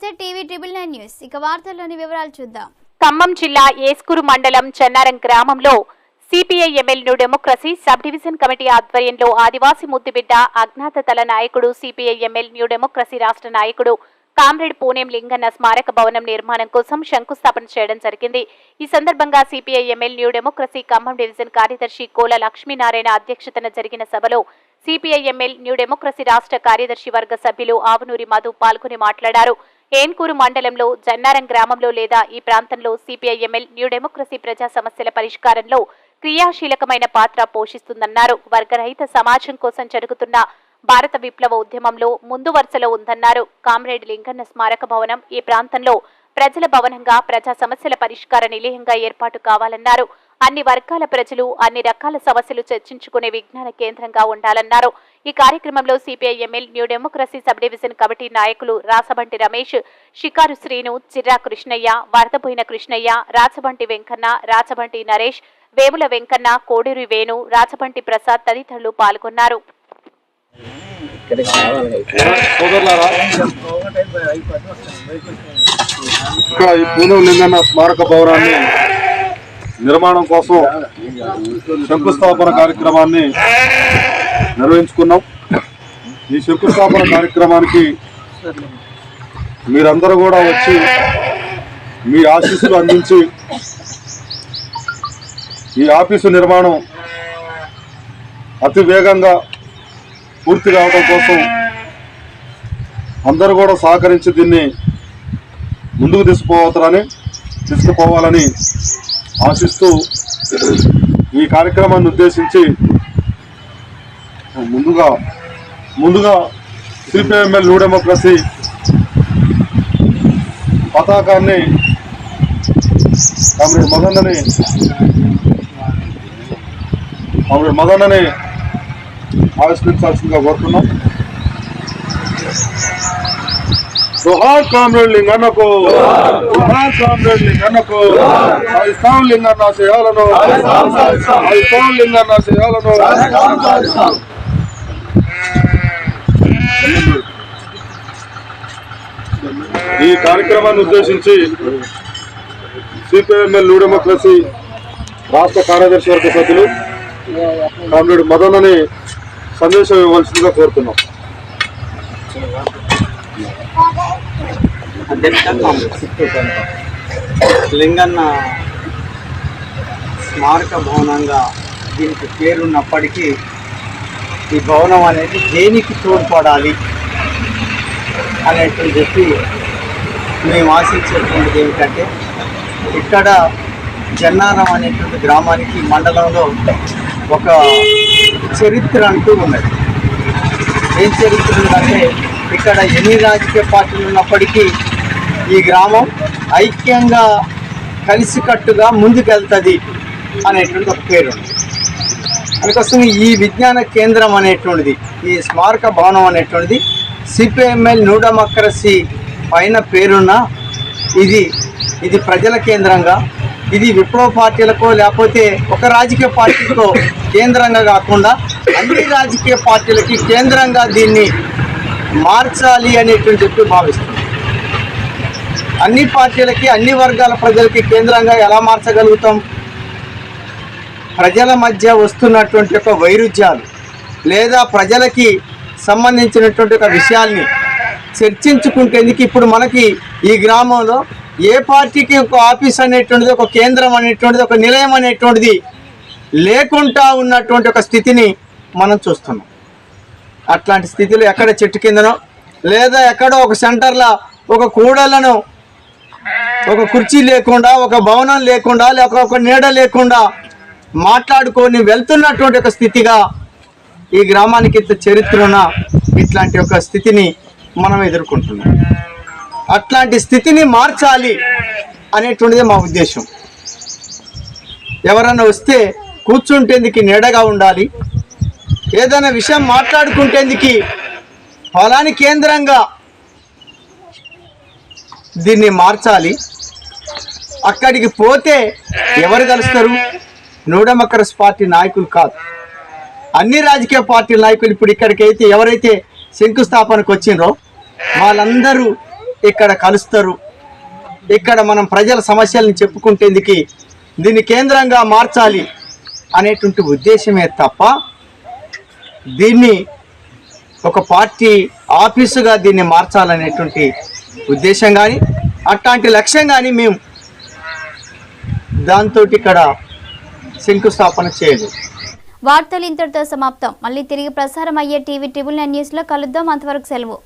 నమస్తే TV TNN news ఇక వార్తల్లోని వివరాలు చూద్దాం. ఖమ్మం జిల్లా ఏస్కూరు మండలం చెన్నారం గ్రామంలో CPI-ML new democracy sub division committee ఆధ్వర్యంలో ఆదివాసీ ముద్దుబిడ్డ అజ్ఞాత దళ నాయకుడు CPI-ML న్యూ డెమోక్రసీ రాష్ట్ర నాయకుడు కామ్రేడ్ పూణెం లింగన్న స్మారక భవనం నిర్మాణం కోసం శంకుస్థాపన చేయడం జరిగింది. ఈ సందర్భంగా CPI-ML new democracy Khammam division కార్యదర్శి కోల లక్ష్మీనారాయణ అధ్యక్షతన జరిగిన సభలో CPI-ML న్యూ డెమోక్రసీ రాష్ట్ర కార్యదర్శి వర్గ సభ్యులు ఆవునూరి మధు పాల్గొని మాట్లాడారు. ఏన్కూరు మండలంలో జన్నారం గ్రామంలో లేదా ఈ ప్రాంతంలో CPI-ML న్యూ డెమోక్రసీ ప్రజా సమస్యల పరిష్కారంలో క్రియాశీలకమైన పాత్ర పోషిస్తుందన్నారు. వర్గరహిత సమాజం కోసం జరుగుతున్న భారత విప్లవ ఉద్యమంలో ముందు వరుసలో ఉందన్నారు. కామ్రేడ్ లింగన్న స్మారక భవనం ఈ ప్రాంతంలో ప్రజల భవనంగా ప్రజా సమస్యల పరిష్కార నిలయంగా ఏర్పాటు కావాలన్నారు. అన్ని వర్గాల ప్రజలు అన్ని రకాల సమస్యలు చర్చించుకునే విజ్ఞాన కేంద్రంగా ఉండాలన్నారు. ఈ కార్యక్రమంలో CPI-ML new democracy sub division committee నాయకులు రాసబంటి రమేష్, షికారు శ్రీను, చిర్రా కృష్ణయ్య, వరదపోయిన కృష్ణయ్య, రాచబంటి వెంకన్న, రాచబంటి నరేష్, వేముల వెంకన్న, కోడూరి వేణు, రాచబంటి ప్రసాద్ తదితరులు పాల్గొన్నారు. పూణెం లింగన్న స్మారక భవనాన్ని నిర్మాణం కోసం శంకుస్థాపన కార్యక్రమాన్ని నిర్వహించుకున్నాం. ఈ శంకుస్థాపన కార్యక్రమానికి మీరందరూ కూడా వచ్చి మీ ఆశీస్సులు అందించి ఈ ఆఫీసు నిర్మాణం అతి వేగంగా పూర్తి కావడం కోసం అందరూ కూడా సహకరించి దీన్ని ముందుకు తీసుకుపోవాలని ఆశిస్తూ ఈ కార్యక్రమాన్ని ఉద్దేశించి ముందుగా CPI-ML న్యూ డెమోక్రసీ పతాకాన్ని కామ్రేడ్ మదన్నని ఆవిష్కరించాల్సిందిగా కోరుతున్నాం. జోహార్ కామ్రేడ్ లింగన్నకు, జోహార్ కామ్రేడ్ లింగన్నకు, సాయిస్తాం లింగన్న చేయాలను, సాయిస్తాం లింగన్న చేయాలను. ఈ కార్యక్రమాన్ని ఉద్దేశించి CPI-ML న్యూ డెమోక్రసీ రాష్ట్ర కార్యదర్శి వర్గ సభ్యులు కామ్రేడ్ మదన్నని సందేశం ఇవ్వవలసిందిగా కోరుతున్నాం. లింగన్న స్మారక భవనంగా దీనికి పేరున్నప్పటికీ ఈ భవనం అనేది దేనికి తోడ్పడాలి అనేటువంటి చెప్పి మేము ఆశించేటువంటిది ఏమిటంటే, ఇక్కడ జన్నారం అనేటువంటి గ్రామానికి మండలంలో ఒక చరిత్ర అంటూ ఉన్నది. ఏం చరిత్ర ఉందంటే, ఇక్కడ ఎన్ని రాజకీయ పార్టీలు ఉన్నప్పటికీ ఈ గ్రామం ఐక్యంగా కలిసికట్టుగా ముందుకెళ్తుంది అనేటువంటి ఒక పేరు ఉంది. అందుకోసం ఈ విజ్ఞాన కేంద్రం అనేటువంటిది, ఈ స్మారక భవనం అనేటువంటిది CPI-ML న్యూ డెమోక్రసీ పైన పేరున్న ఇది ప్రజల కేంద్రంగా, ఇది విప్లవ పార్టీలకో లేకపోతే ఒక రాజకీయ పార్టీకో కేంద్రంగా కాకుండా అన్ని రాజకీయ పార్టీలకి కేంద్రంగా దీన్ని మార్చాలి అనేటువంటి చెప్పి భావిస్తుంది. అన్ని పార్టీలకి అన్ని వర్గాల ప్రజలకి కేంద్రంగా ఎలా మార్చగలుగుతాం? ప్రజల మధ్య వస్తున్నటువంటి ఒక వైరుధ్యాలు లేదా ప్రజలకి సంబంధించినటువంటి ఒక విషయాల్ని చర్చించుకుంటేందుకు ఇప్పుడు మనకి ఈ గ్రామంలో ఏ పార్టీకి ఒక ఆఫీస్ అనేటువంటిది, ఒక కేంద్రం అనేటువంటిది, ఒక నిలయం అనేటువంటిది లేకుండా ఉన్నటువంటి ఒక స్థితిని మనం చూస్తున్నాం. అట్లాంటి స్థితిలో ఎక్కడ చెట్టు కిందనో లేదా ఎక్కడో ఒక సెంటర్లో ఒక కూడలను ఒక కుర్చీ లేకుండా, ఒక భవనం లేకుండా, లేక ఒక నీడ లేకుండా మాట్లాడుకొని వెళ్తున్నటువంటి ఒక స్థితిగా ఈ గ్రామానికి ఇంత చరిత్రన ఇట్లాంటి ఒక స్థితిని మనం ఎదుర్కొంటున్నాం. అట్లాంటి స్థితిని మార్చాలి అనేటువంటిదే మా ఉద్దేశం. ఎవరన్నా వస్తే కూర్చుంటేందుకు నీడగా ఉండాలి, ఏదైనా విషయం మాట్లాడుకుంటేందుకు ఫలాని కేంద్రంగా దీన్ని మార్చాలి. అక్కడికి పోతే ఎవరు కలుస్తారు? న్యూ డెమోక్రసీ పార్టీ నాయకులు కాదు, అన్ని రాజకీయ పార్టీల నాయకులు ఇప్పుడు ఇక్కడికైతే ఎవరైతే శంకుస్థాపనకు వచ్చిండ్రో వాళ్ళందరూ ఇక్కడ కలుస్తారు. ఇక్కడ మనం ప్రజల సమస్యల్ని చెప్పుకుంటేందుకు దీన్ని కేంద్రంగా మార్చాలి అనేటువంటి ఉద్దేశమే తప్ప దీన్ని ఒక పార్టీ ఆఫీసుగా దీన్ని మార్చాలనేటువంటి ఉద్దేశం కానీ అట్లాంటి లక్ష్యం కానీ మేము దాంతో ఇక్కడ శంకుస్థాపన చేయలేదు. వార్తలు ఇంతటితో సమాప్తం. మళ్ళీ తిరిగి ప్రసారం అయ్యే టీవీ 999 న్యూస్లో కలుద్దాం. అంతవరకు సెలవు.